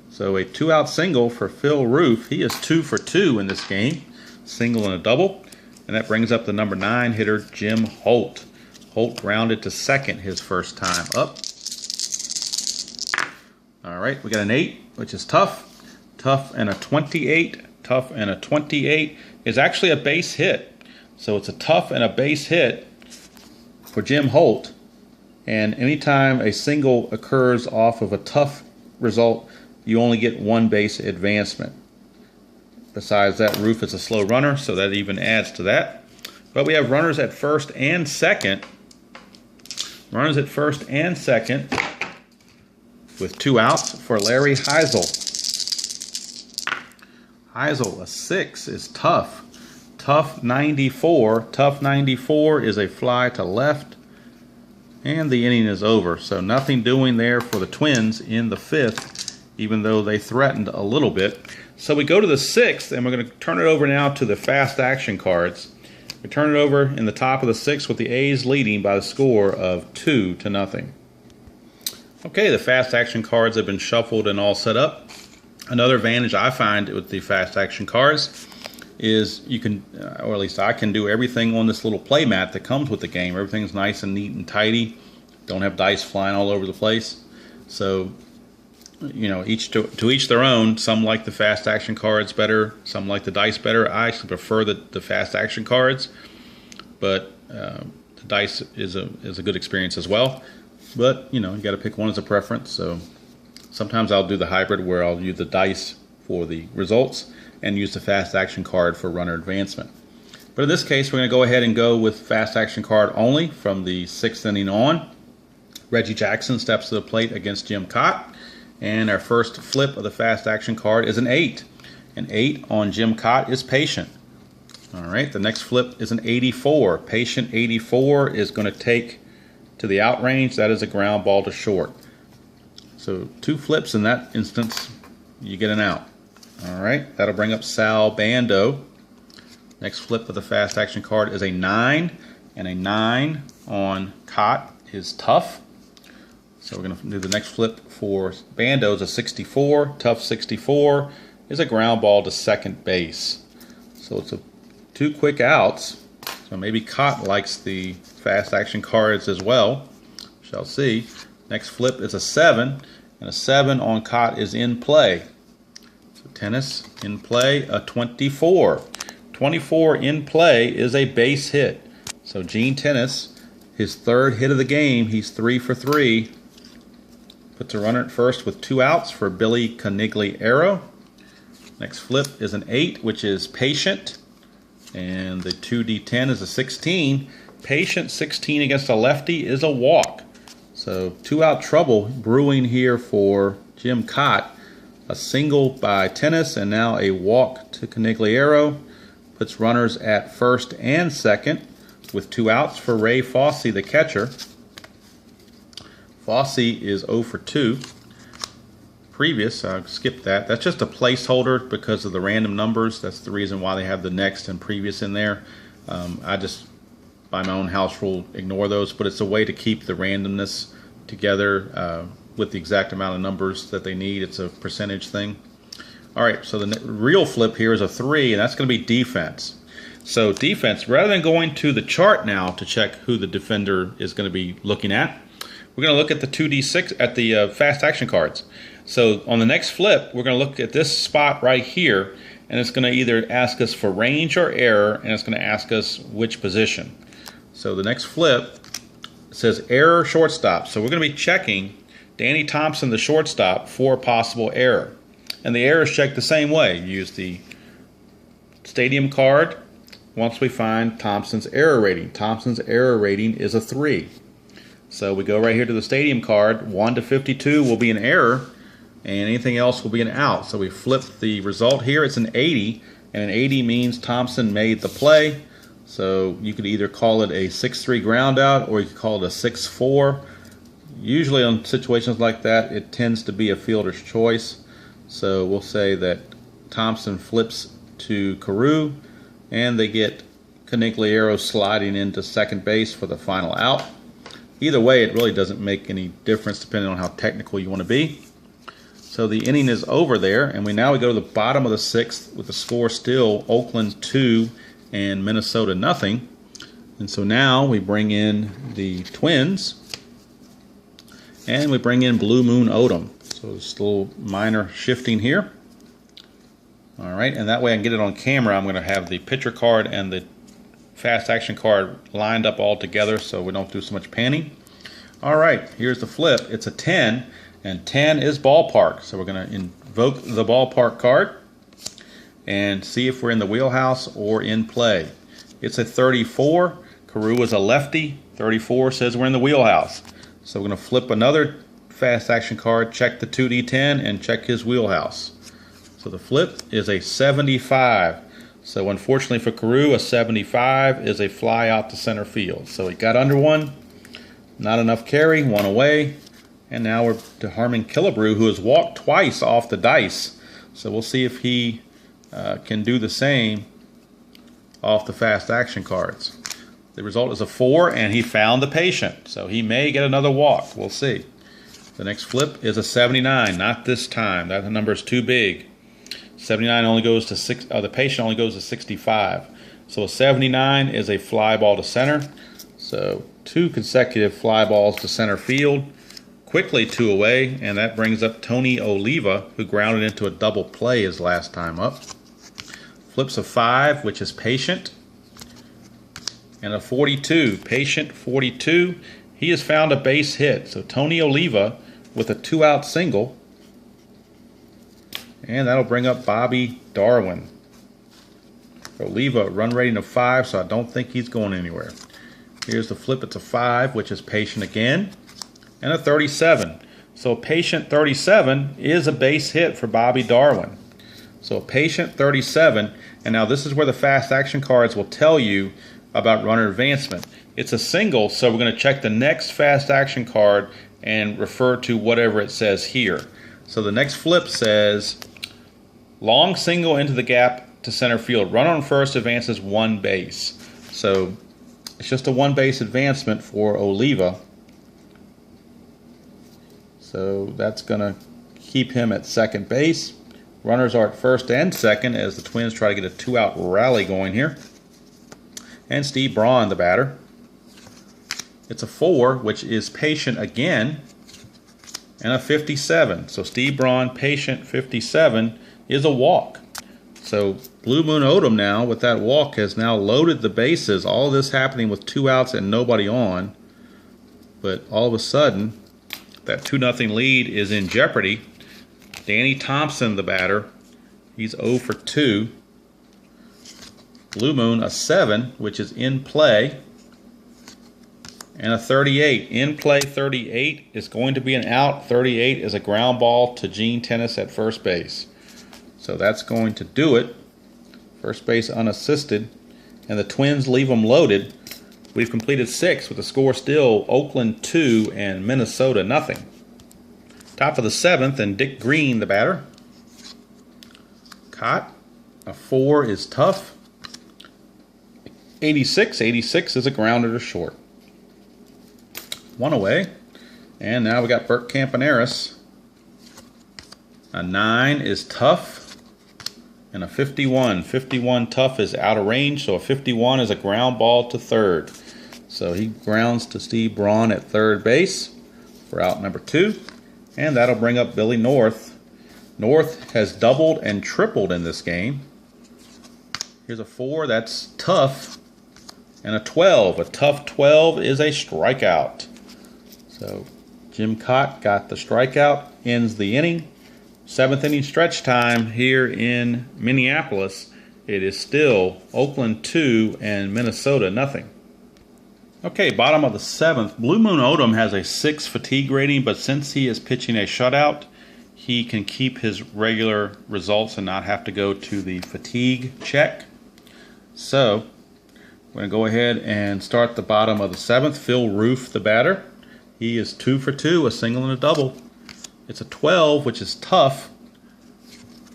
So a 2-out single for Phil Roof. He is 2 for 2 in this game. Single and a double. And that brings up the number 9 hitter, Jim Holt. Holt grounded to second his first time up. All right, we got an 8, which is tough. Tough and a 28. Tough and a 28 is actually a base hit. So it's a tough and a base hit for Jim Holt. And anytime a single occurs off of a tough result, you only get one base advancement. Besides that, Roof is a slow runner, so that even adds to that. But we have runners at first and second. Runners at first and second with 2 outs for Larry Heisel. Heisel, a 6 is tough. Tough 94. Tough 94 is a fly to left. And the inning is over. So nothing doing there for the Twins in the 5th, even though they threatened a little bit. So we go to the 6th, and we're going to turn it over now to the fast action cards. We turn it over in the top of the 6th with the A's leading by the score of 2-0. Okay, the fast action cards have been shuffled and all set up. Another advantage I find with the fast action cards is you can, or at least I can, do everything on this little play mat that comes with the game. Everything's nice and neat and tidy. Don't have dice flying all over the place. So, you know, to each their own. Some like the fast action cards better. Some like the dice better. I actually prefer the fast action cards, but the dice is a good experience as well. But you know, you got to pick one as a preference. So sometimes I'll do the hybrid where I'll use the dice for the results and use the fast action card for runner advancement. But in this case, we're going to go ahead and go with fast action card only from the 6th inning on. Reggie Jackson steps to the plate against Jim Cott. And our first flip of the fast action card is an 8. An 8 on Jim Cott is patient. All right, the next flip is an 84. Patient 84 is going to take to the out range. That is a ground ball to short. So 2 flips in that instance, you get an out. All right, that'll bring up Sal Bando. Next flip of the fast action card is a 9. And a 9 on Cott is tough. So we're going to do the next flip for Bando is a 64. Tough 64 is a ground ball to second base. So it's 2 quick outs. So maybe Cott likes the fast action cards as well. Shall see. Next flip is a 7. And a 7 on Cott is in play. So tennis in play, a 24. 24 in play is a base hit. So Gene Tennis, his 3rd hit of the game, he's 3 for 3. Puts a runner at first with 2 outs for Billy Canigliaro. Next flip is an 8, which is patient. And the 2D10 is a 16. Patient 16 against a lefty is a walk. So 2-out trouble brewing here for Jim Cott. A single by Tennis and now a walk to Canigliaro. Puts runners at first and second with 2 outs for Ray Fosse, the catcher. Fosse is 0 for 2. Previous, I skipped that. That's just a placeholder because of the random numbers. That's the reason why they have the next and previous in there. I just, by my own house rule, ignore those, but it's a way to keep the randomness together with the exact amount of numbers that they need. It's a percentage thing. All right, so the real flip here is a 3, and that's going to be defense. So defense, rather than going to the chart now to check who the defender is going to be looking at, we're going to look at the 2D6 at the fast action cards. So on the next flip, we're going to look at this spot right here, and it's going to either ask us for range or error, and it's going to ask us which position. So the next flip says error shortstop. So we're going to be checking Danny Thompson, the shortstop, for a possible error. And the error is checked the same way. You use the stadium card once we find Thompson's error rating. Thompson's error rating is a 3. So we go right here to the stadium card. 1 to 52 will be an error, and anything else will be an out. So we flip the result here. It's an 80, and an 80 means Thompson made the play. So you could either call it a 6-3 ground out, or you could call it a 6-4. Usually on situations like that, it tends to be a fielder's choice. So we'll say that Thompson flips to Carew, and they get Canigliaro sliding into second base for the final out. Either way, it really doesn't make any difference depending on how technical you want to be. So the inning is over there, and we go to the bottom of the 6th with the score still Oakland 2 and Minnesota nothing. And so now we bring in the Twins, and we bring in Blue Moon Odom. So just a little minor shifting here. All right, and that way I can get it on camera. I'm going to have the pitcher card and the fast action card lined up all together so we don't do so much panning. All right, here's the flip. It's a 10, and 10 is ballpark. So we're going to invoke the ballpark card and see if we're in the wheelhouse or in play. It's a 34. Carew is a lefty. 34 says we're in the wheelhouse. So we're going to flip another fast action card, check the 2D10, and check his wheelhouse. So the flip is a 75. So unfortunately for Carew, a 75 is a fly out to center field. So he got under one, not enough carry, one away. And now we're to Harmon Killebrew, who has walked twice off the dice. So we'll see if he can do the same off the fast action cards. The result is a 4, and he found the patient. So he may get another walk. We'll see. The next flip is a 79. Not this time. That number is too big. 79 only goes to 6. The patient only goes to 65. So a 79 is a fly ball to center. So 2 consecutive fly balls to center field. Quickly 2 away, and that brings up Tony Oliva, who grounded into a double play his last time up. Flips a 5, which is patient. And a 42, patient 42. He has found a base hit. So Tony Oliva with a 2-out single. And that'll bring up Bobby Darwin. Oliva, run rating of 5, so I don't think he's going anywhere. Here's the flip. It's a 5, which is patient again. And a 37. So patient 37 is a base hit for Bobby Darwin. So patient 37. And now this is where the fast action cards will tell you about runner advancement. It's a single, so we're going to check the next fast action card and refer to whatever it says here. So the next flip says, long single into the gap to center field. Runner on first advances 1 base. So it's just a 1 base advancement for Oliva. So that's going to keep him at second base. Runners are at first and second as the Twins try to get a 2-out rally going here. And Steve Braun, the batter. It's a 4, which is patient again, and a 57. So Steve Braun, patient 57, is a walk. So Blue Moon Odom now, with that walk, has now loaded the bases. All this happening with 2 outs and nobody on. But all of a sudden, that 2-0 lead is in jeopardy. Danny Thompson, the batter, he's 0 for 2. Blue Moon, a 7, which is in play, and a 38. In play 38 is going to be an out. 38 is a ground ball to Gene Tennis at first base. So that's going to do it. First base unassisted, and the Twins leave them loaded. We've completed 6 with the score still Oakland 2 and Minnesota nothing. Top of the 7th, and Dick Green, the batter. Caught. A 4 is tough. 86 is a grounder to short. 1 away. And now we got Bert Campaneris. A 9 is tough. And a 51. 51 tough is out of range, so a 51 is a ground ball to third. So he grounds to Steve Braun at third base for out number 2. And that'll bring up Billy North. North has doubled and tripled in this game. Here's a 4, that's tough. And a 12. A tough 12 is a strikeout. So Jim Cott got the strikeout, ends the inning. 7th inning stretch time here in Minneapolis. It is still Oakland 2 and Minnesota nothing. Okay, bottom of the 7th. Blue Moon Odom has a 6 fatigue rating, but since he is pitching a shutout, he can keep his regular results and not have to go to the fatigue check. So we're going to go ahead and start the bottom of the 7th. Phil Roof, the batter. He is 2 for 2, a single and a double. It's a 12, which is tough,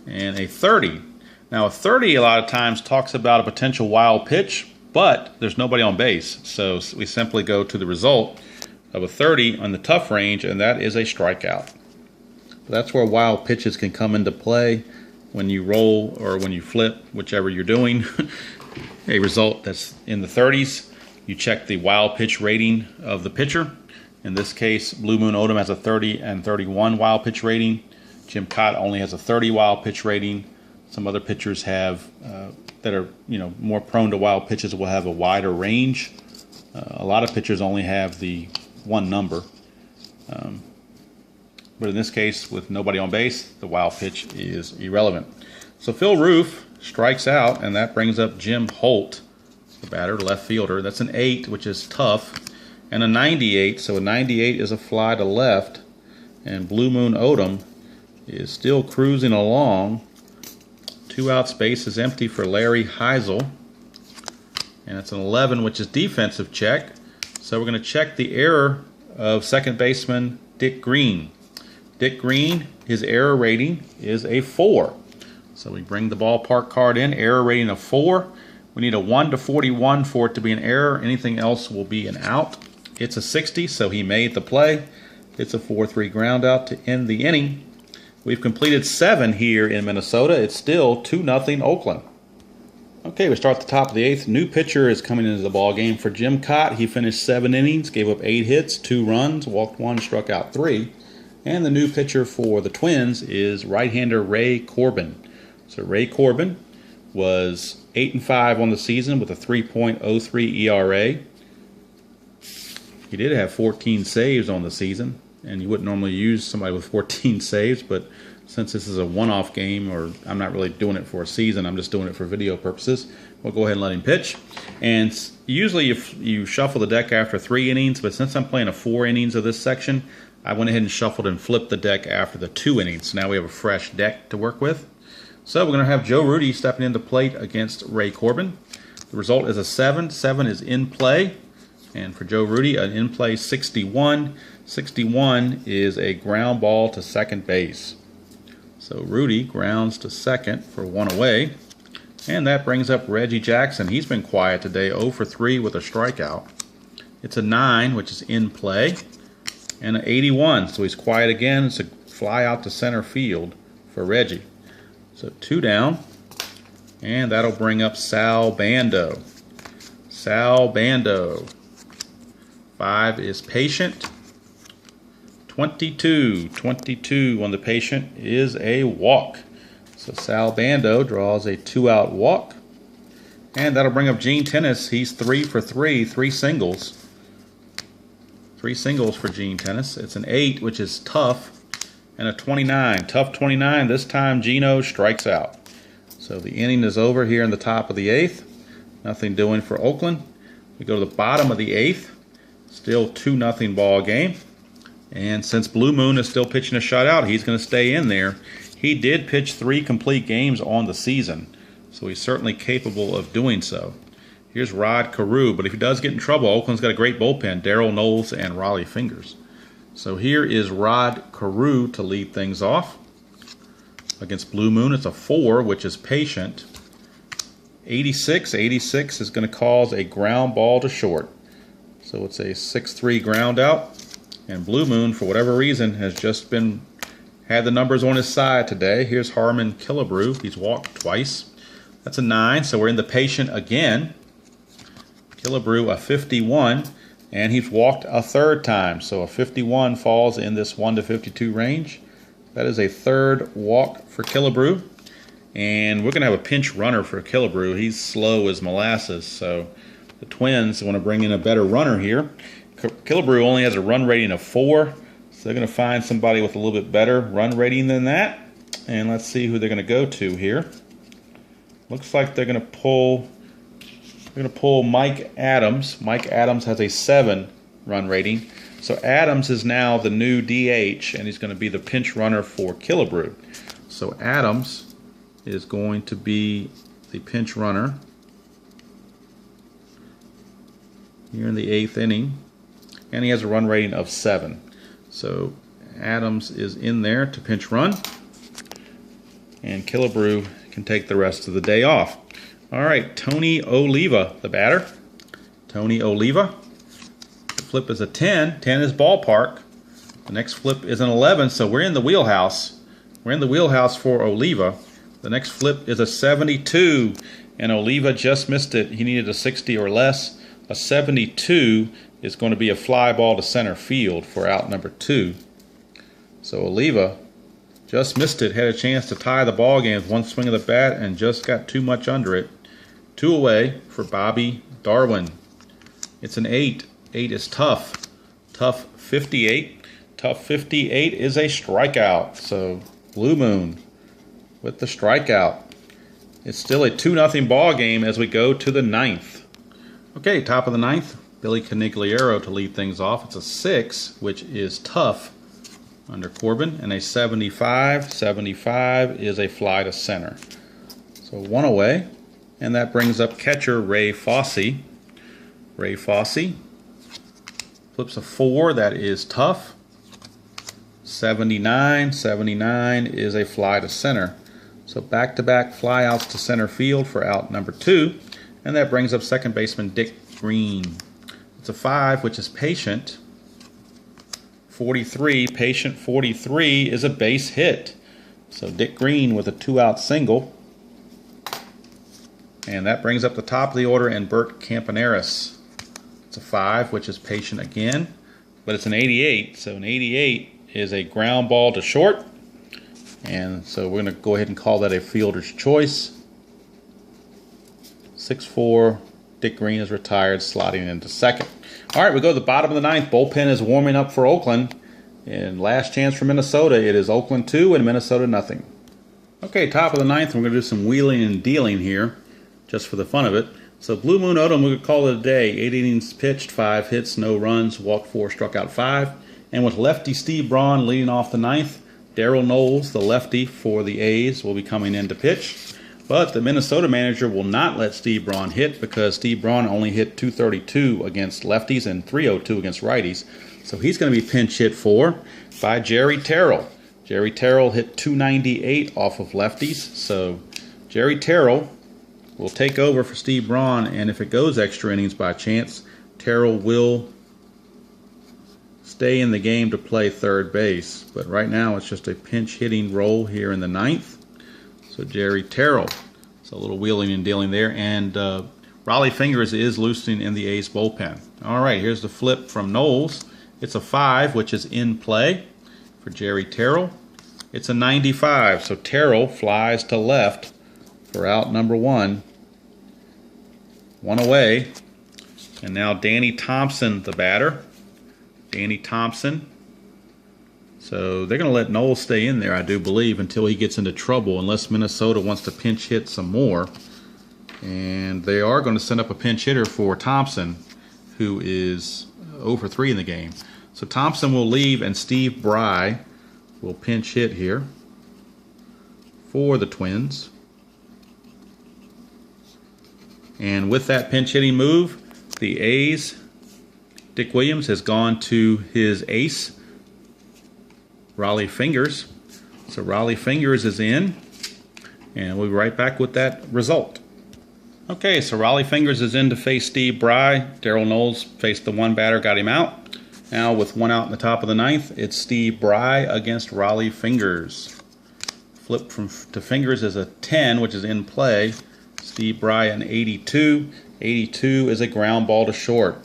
and a 30. Now, a 30 a lot of times talks about a potential wild pitch, but there's nobody on base. So we simply go to the result of a 30 on the tough range, and that is a strikeout. That's where wild pitches can come into play when you roll or when you flip, whichever you're doing. A result that's in the 30s, you check the wild pitch rating of the pitcher. In this case, Blue Moon Odom has a 30 and 31 wild pitch rating. Jim Cott only has a 30 wild pitch rating. Some other pitchers have that are more prone to wild pitches will have a wider range. A lot of pitchers only have the one number. But in this case, with nobody on base, the wild pitch is irrelevant. So Phil Roof strikes out, and that brings up Jim Holt, the batter, left fielder. That's an 8, which is tough, and a 98. So a 98 is a fly to left, and Blue Moon Odom is still cruising along. 2 outs, base is empty for Larry Heisel, and it's an 11, which is defensive check. So we're going to check the error of second baseman Dick Green. Dick Green, his error rating is a 4. So we bring the ballpark card in, error rating of 4. We need a 1 to 41 for it to be an error. Anything else will be an out. It's a 60, so he made the play. It's a 4-3 ground out to end the inning. We've completed 7 here in Minnesota. It's still 2-0 Oakland. Okay, we start at the top of the 8th. New pitcher is coming into the ball game for Jim Cott. He finished 7 innings, gave up 8 hits, 2 runs, walked 1, struck out 3. And the new pitcher for the Twins is right-hander Ray Corbin. So Ray Corbin was 8-5 on the season with a 3.03 ERA. He did have 14 saves on the season, and you wouldn't normally use somebody with 14 saves, but since this is a one-off game, or I'm not really doing it for a season, I'm just doing it for video purposes, we'll go ahead and let him pitch. And usually you shuffle the deck after 3 innings, but since I'm playing a 4 innings of this section, I went ahead and shuffled and flipped the deck after the 2 innings. So now we have a fresh deck to work with. So we're going to have Joe Rudi stepping into plate against Ray Corbin. The result is a 7. 7 is in play. And for Joe Rudi, an in play 61. 61 is a ground ball to second base. So Rudi grounds to second for 1 away. And that brings up Reggie Jackson. He's been quiet today, 0 for 3 with a strikeout. It's a 9, which is in play. And an 81, so he's quiet again. It's a fly out to center field for Reggie. So 2 down, and that'll bring up Sal Bando. Sal Bando. 5 is patient. 22 on the patient is a walk. So Sal Bando draws a 2-out walk. And that'll bring up Gene Tennis. He's 3 for 3, 3 singles. 3 singles for Gene Tennis. It's an 8, which is tough, and a 29. Tough 29. This time Gino strikes out. So the inning is over here in the top of the 8th. Nothing doing for Oakland. We go to the bottom of the 8th. Still 2-0 ball game. And since Blue Moon is still pitching a shutout, he's going to stay in there. He did pitch 3 complete games on the season, so he's certainly capable of doing so. Here's Rod Carew, but if he does get in trouble, Oakland's got a great bullpen, Darryl Knowles and Raleigh Fingers. So here is Rod Carew to lead things off. Against Blue Moon, it's a 4, which is patient. 86 is going to cause a ground ball to short. So it's a 6-3 ground out. And Blue Moon, for whatever reason, has just had the numbers on his side today. Here's Harmon Killebrew. He's walked twice. That's a 9, so we're in the patient again. Killebrew, a 51, and he's walked a 3rd time. So a 51 falls in this 1 to 52 range. That is a 3rd walk for Killebrew. And we're going to have a pinch runner for Killebrew. He's slow as molasses, so the Twins want to bring in a better runner here. Killebrew only has a run rating of 4, so they're going to find somebody with a little bit better run rating than that. And let's see who they're going to go to here. Looks like they're going to pull Mike Adams. Mike Adams has a 7 run rating. So Adams is now the new DH, and he's going to be the pinch runner for Killebrew. So Adams is going to be the pinch runner here in the 8th inning. And he has a run rating of 7. So Adams is in there to pinch run. And Killebrew can take the rest of the day off. All right, Tony Oliva, the batter. Tony Oliva. The flip is a 10. 10 is ballpark. The next flip is an 11, so we're in the wheelhouse. We're in the wheelhouse for Oliva. The next flip is a 72, and Oliva just missed it. He needed a 60 or less. A 72 is going to be a fly ball to center field for out number 2. So Oliva just missed it, had a chance to tie the ball game with 1 swing of the bat and just got too much under it. 2 away for Bobby Darwin. It's an 8. 8 is tough. Tough 58. Tough 58 is a strikeout. So Blue Moon with the strikeout. It's still a 2-0 ball game as we go to the 9th. Okay, top of the 9th. Billy Canigliaro to lead things off. It's a 6, which is tough under Corbin, and a 75. 75 is a fly to center. So 1 away, and that brings up catcher Ray Fosse. Ray Fosse flips a 4, that is tough. 79. 79 is a fly to center. So back-to-back flyouts to center field for out number 2, and that brings up second baseman Dick Green. It's a 5, which is patient. 43, patient 43 is a base hit. So Dick Green with a 2-out single. And that brings up the top of the order and Bert Campaneris. It's a 5, which is patient again, but it's an 88. So an 88 is a ground ball to short. And so we're going to go ahead and call that a fielder's choice. 6-4. Dick Green is retired, sliding into second. All right, we go to the bottom of the 9th. Bullpen is warming up for Oakland. And last chance for Minnesota. It is Oakland 2 and Minnesota nothing. Okay, top of the 9th. We're going to do some wheeling and dealing here, just for the fun of it. So Blue Moon Odom, we could call it a day. 8 innings pitched, 5 hits, no runs, walked 4, struck out 5. And with lefty Steve Braun leading off the 9th, Darryl Knowles, the lefty for the A's, will be coming in to pitch. But the Minnesota manager will not let Steve Braun hit because Steve Braun only hit .232 against lefties and .302 against righties. So he's going to be pinch hit for by Jerry Terrell. Jerry Terrell hit .298 off of lefties. So Jerry Terrell will take over for Steve Braun, and if it goes extra innings by chance, Terrell will stay in the game to play third base. But right now it's just a pinch hitting role here in the 9th. So Jerry Terrell. So a little wheeling and dealing there. And Raleigh Fingers is loosening in the A's bullpen. All right, here's the flip from Knowles. It's a 5, which is in play for Jerry Terrell. It's a 95. So Terrell flies to left for out number 1. 1 away. And now Danny Thompson, the batter. Danny Thompson. So they're going to let Knowles stay in there, I do believe, until he gets into trouble, unless Minnesota wants to pinch hit some more. And they are going to send up a pinch hitter for Thompson, who is 0 for 3 in the game. So Thompson will leave, and Steve Bry will pinch hit here for the Twins. And with that pinch hitting move, the A's, Dick Williams has gone to his ace, Raleigh Fingers. So Raleigh Fingers is in, and we'll be right back with that result. Okay, so Raleigh Fingers is in to face Steve Bry. Darryl Knowles faced the 1 batter, got him out. Now with 1 out in the top of the 9th, it's Steve Bry against Raleigh Fingers. Flip to Fingers is a 10, which is in play. Steve Bry an 82. 82 is a ground ball to short.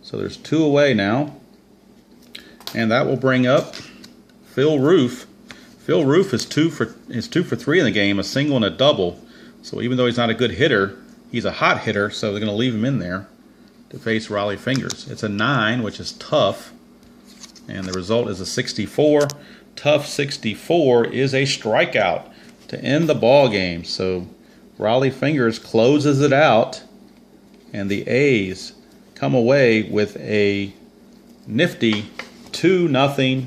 So there's 2 away now. And that will bring up Phil Roof. Phil Roof is 2 for 3 in the game, a single and a double. So even though he's not a good hitter, he's a hot hitter, so they're going to leave him in there to face Raleigh Fingers. It's a 9, which is tough, and the result is a 64. Tough 64 is a strikeout to end the ball game. So Raleigh Fingers closes it out, and the A's come away with a nifty 2-0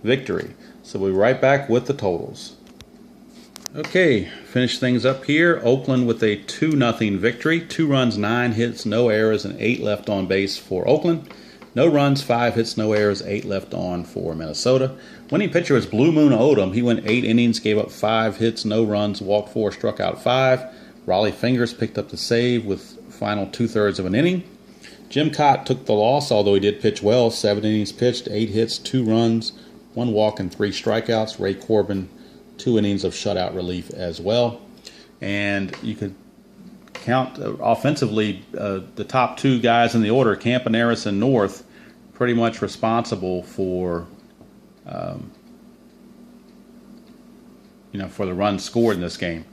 victory. So we'll be right back with the totals. Okay, finish things up here. Oakland with a 2-0 victory. 2 runs, 9 hits, no errors, and 8 left on base for Oakland. No runs, 5 hits, no errors, 8 left on for Minnesota. Winning pitcher was Blue Moon Odom. He went 8 innings, gave up 5 hits, no runs, walked 4, struck out 5. Raleigh Fingers picked up the save with final 2/3 of an inning. Jim Cott took the loss, although he did pitch well. 7 innings pitched, 8 hits, 2 runs, 1 walk, and 3 strikeouts. Ray Corbin, 2 innings of shutout relief as well. And you could count offensively the top 2 guys in the order, Campaneris and North, pretty much responsible for for the runs scored in this game.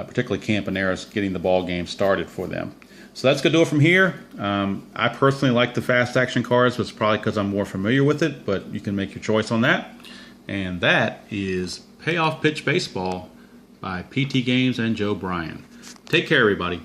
particularly Campaneris, getting the ball game started for them. So that's going to do it from here. I personally like the fast action cards, but it's probably because I'm more familiar with it, but you can make your choice on that. And that is Payoff Pitch Baseball by PT Games and Joe Bryan. Take care, everybody.